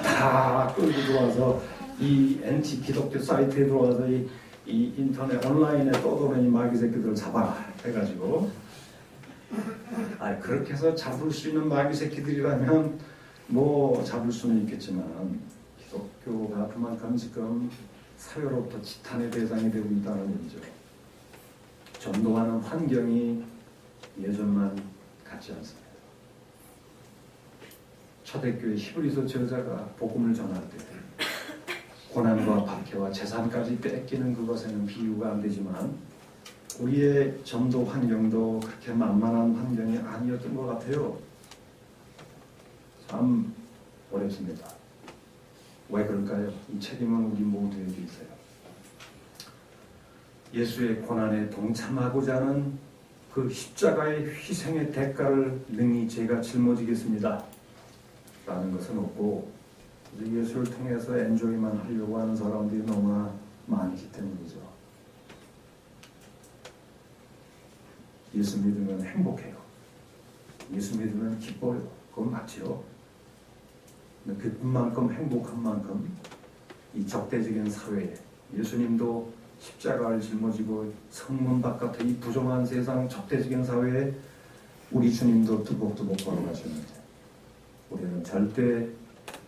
다 끌고 들어와서 이 NT 기독교 사이트에 들어와서 이 인터넷 온라인에 떠도는 이 마귀 새끼들을 잡아라 해가지고 그렇게 해서 잡을 수 있는 마귀 새끼들이라면 뭐 잡을 수는 있겠지만 기독교가 그만큼 지금 사회로부터 지탄의 대상이 되고 있다는 얘기죠. 전도하는 환경이 예전만 같지 않습니다. 초대교회 히브리서 저자가 복음을 전할 때 고난과 박해와 재산까지 뺏기는 그것에는 비유가 안 되지만 우리의 전도 환경도 그렇게 만만한 환경이 아니었던 것 같아요. 참 어렵습니다. 왜 그럴까요? 이 책임은 우리 모두에게 있어요. 예수의 고난에 동참하고자 하는 그 십자가의 희생의 대가를 능히 제가 짊어지겠습니다 라는 것은 없고 예수를 통해서 엔조이만 하려고 하는 사람들이 너무나 많기 때문이죠. 예수 믿으면 행복해요. 예수 믿으면 기뻐요. 그건 맞죠. 그만큼 행복한 만큼 이 적대적인 사회에 예수님도 십자가를 짊어지고 성문 바깥의 이 부정한 세상 적대적인 사회에 우리 주님도 뚜벅뚜벅 걸어가시는데 우리는 절대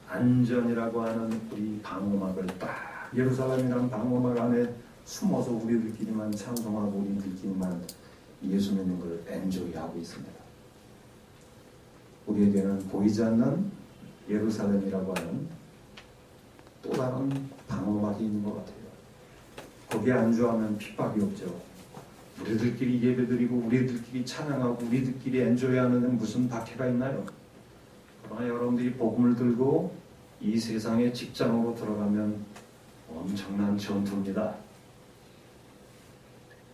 안전이라고 하는 우리 방어막을 딱 예루살렘이라는 방어막 안에 숨어서 우리들끼리만 찬송하고 우리들끼리만 예수 믿는 걸 엔조이하고 있습니다. 우리에게는 보이지 않는 예루살렘이라고 하는 또 다른 방어막이 있는 것 같아요. 거기에 안주하면 핍박이 없죠. 우리들끼리 예배드리고 우리들끼리 찬양하고 우리들끼리 엔조이하는 무슨 박해가 있나요? 그러나 여러분들이 복음을 들고 이 세상의 직장으로 들어가면 엄청난 전투입니다.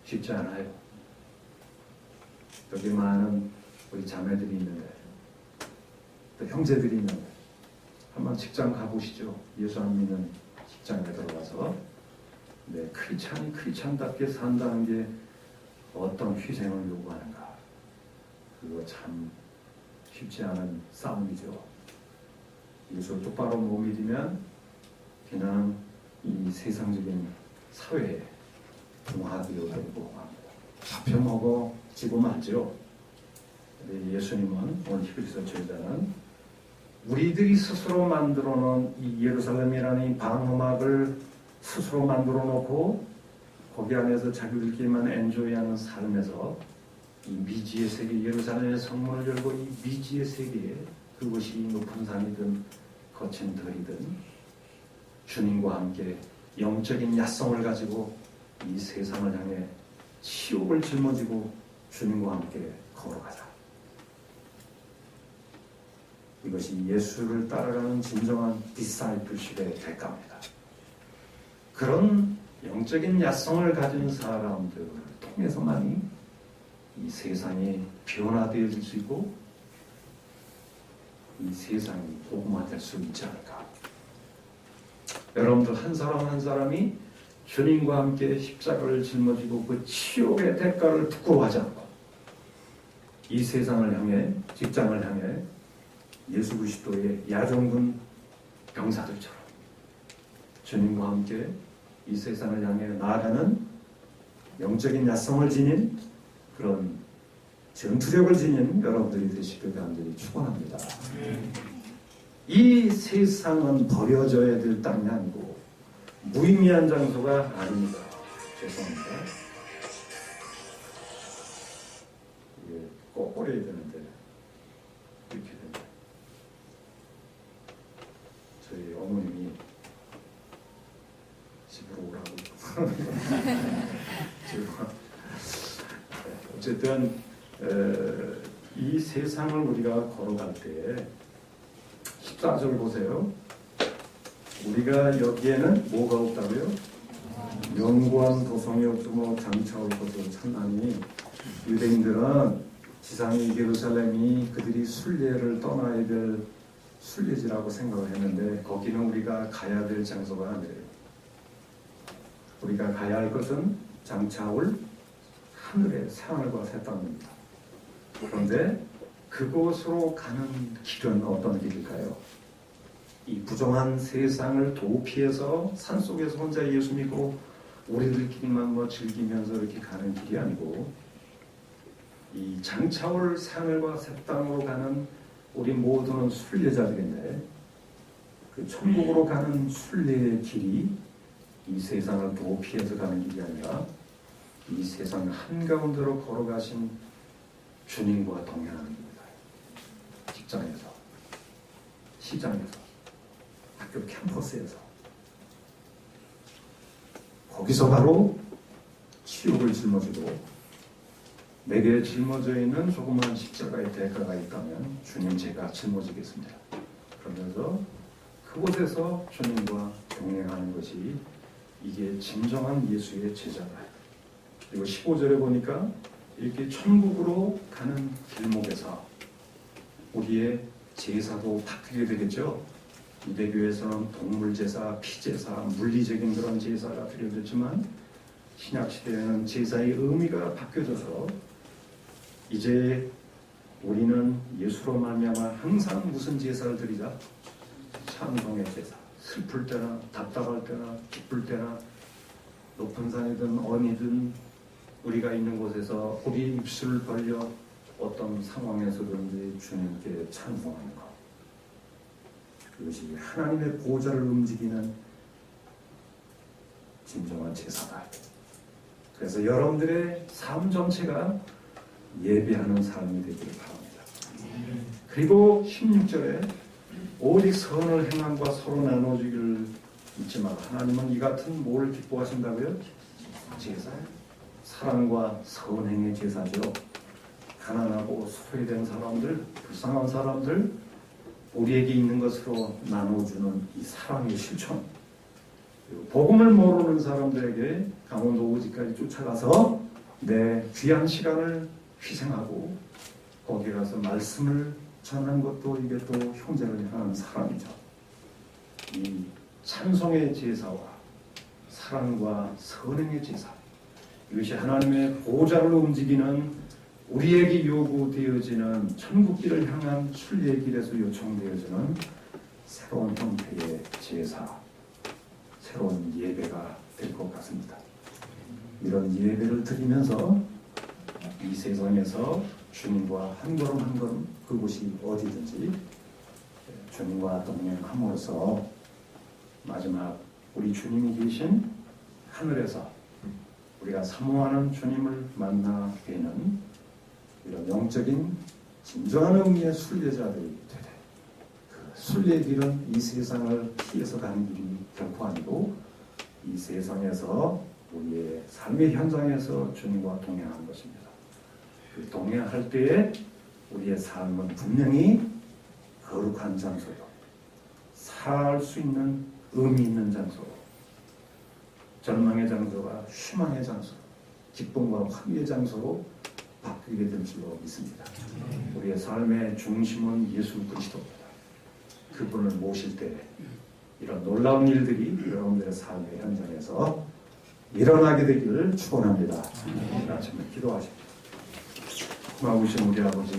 쉽지 않아요. 여기 많은 우리 자매들이 있는데 또 형제들이 있는데 한번 직장 가보시죠. 예수 안 믿는 직장에 들어가서 크리스찬답게 산다는 게 어떤 희생을 요구하는가. 그거 참 쉽지 않은 싸움이죠. 예수를 똑바로 못 믿으면 그냥 이 세상적인 사회에 동화되어 되고 합니다. 잡혀먹어지고 말죠. 예수님은 오늘 히브리서 저자는 우리들이 스스로 만들어 놓은 이 예루살렘이라는 이 방어막을 스스로 만들어 놓고 거기 안에서 자기들끼리만 엔조이하는 삶에서 이 미지의 세계, 예루살렘의 성문을 열고 이 미지의 세계에 그것이 높은 산이든 거친 들이든 주님과 함께 영적인 야성을 가지고 이 세상을 향해 치욕을 짊어지고 주님과 함께 걸어가자. 이것이 예수를 따라가는 진정한 디사이플십의 대가입니다. 그런 영적인 야성을 가진 사람들을 통해서만이 이 세상이 변화되어질 수 있고 이 세상이 복음화될 수 있지 않을까. 여러분들 한 사람 한 사람이 주님과 함께 십자가를 짊어지고 그 치욕의 대가를 부끄러워하지 않고 이 세상을 향해 직장을 향해 예수 그리스도의 야종군 병사들처럼 주님과 함께 이 세상을 향해 나아가는 영적인 야성을 지닌 그런 전투력을 지닌 여러분들이 되시길 간절히 축원합니다. 이 세상은 버려져야 될 땅이 아니고 무의미한 장소가 아닙니다. 죄송합니다. 이게 꼭 버려야 되는데 이렇게 됩니다. 저희 어머님이 집으로 오라고 어쨌든 이 세상을 우리가 걸어갈 때 14절 보세요. 우리가 여기에는 뭐가 없다고요? 영구한 도성이 없고 장차올 것을 찾나니. 유대인들은 지상의 예루살렘이 그들이 순례를 떠나야 될 순례지라고 생각을 했는데 거기는 우리가 가야 될 장소가 아니래요. 우리가 가야 할 것은 장차올 하늘의 새하늘과 새 땅입니다. 그런데 그곳으로 가는 길은 어떤 길일까요? 이 부정한 세상을 도피해서 산속에서 혼자 예수 믿고 우리들끼리만 즐기면서 이렇게 가는 길이 아니고 이 장차올 하늘과 새 땅으로 가는 우리 모두는 순례자들인데 그 천국으로 가는 순례의 길이 이 세상을 도피해서 가는 길이 아니라 이 세상 한가운데로 걸어가신 주님과 동행하는 겁니다. 직장에서, 시장에서, 학교 캠퍼스에서 거기서 바로 치욕을 짊어지고 내게 짊어져 있는 조그마한 십자가의 대가가 있다면 주님 제가 짊어지겠습니다. 그러면서 그곳에서 주님과 동행하는 것이 이게 진정한 예수의 제자다. 그리고 15절에 보니까 이렇게 천국으로 가는 길목에서 우리의 제사도 바뀌게 되겠죠. 유대교에서는 동물제사, 피제사, 물리적인 그런 제사가 드려졌지만 신약시대에는 제사의 의미가 바뀌어져서 이제 우리는 예수로 말미암아 항상 무슨 제사를 드리자? 찬송의 제사. 슬플 때나 답답할 때나 기쁠 때나 높은 산이든 어디든 우리가 있는 곳에서 우리 입술을 벌려 어떤 상황에서든지 주님께 찬송하는 것. 그것이 하나님의 보좌를 움직이는 진정한 제사다. 그래서 여러분들의 삶 전체가 예배하는 삶이 되기를 바랍니다. 그리고 16절에 오직 선을 행함과 서로 나눠주기를 잊지 마라. 하나님은 이 같은 뭘 기뻐하신다고요? 제사. 사랑과 선행의 제사죠. 가난하고 소외된 사람들, 불쌍한 사람들, 우리에게 있는 것으로 나눠주는 이 사랑의 실천. 그리고 복음을 모르는 사람들에게 강원도 오지까지 쫓아가서 내 귀한 시간을 희생하고 거기 가서 말씀을 전하는 것도 이게 또 형제를 향한 사랑이죠. 이 찬송의 제사와 사랑과 선행의 제사, 이것이 하나님의 보좌를 움직이는 우리에게 요구되어지는 천국길을 향한 순례의 길에서 요청되어지는 새로운 형태의 제사, 새로운 예배가 될 것 같습니다. 이런 예배를 드리면서 이 세상에서 주님과 한 걸음 한 걸음 그곳이 어디든지 주님과 동행함으로써 마지막 우리 주님이 계신 하늘에서 우리가 사모하는 주님을 만나 뵈는 이런 영적인 진정한 의미의 순례자들이 되되 그 순례의 길은 이 세상을 피해서 가는 길이 결코 아니고 이 세상에서 우리의 삶의 현장에서 주님과 동행하는 것입니다. 그 동행할 때에 우리의 삶은 분명히 거룩한 장소요, 살 수 있는 의미 있는 장소, 절망의 장소가 희망의 장소, 기쁨과 화기의 장소로 바뀌게 될 줄로 믿습니다. 우리의 삶의 중심은 예수 그리스도입니다. 그분을 모실 때 이런 놀라운 일들이 여러분들의 삶의 현장에서 일어나게 되기를 축원합니다. 아침에 기도하십니다. 고마우신 우리 아버지,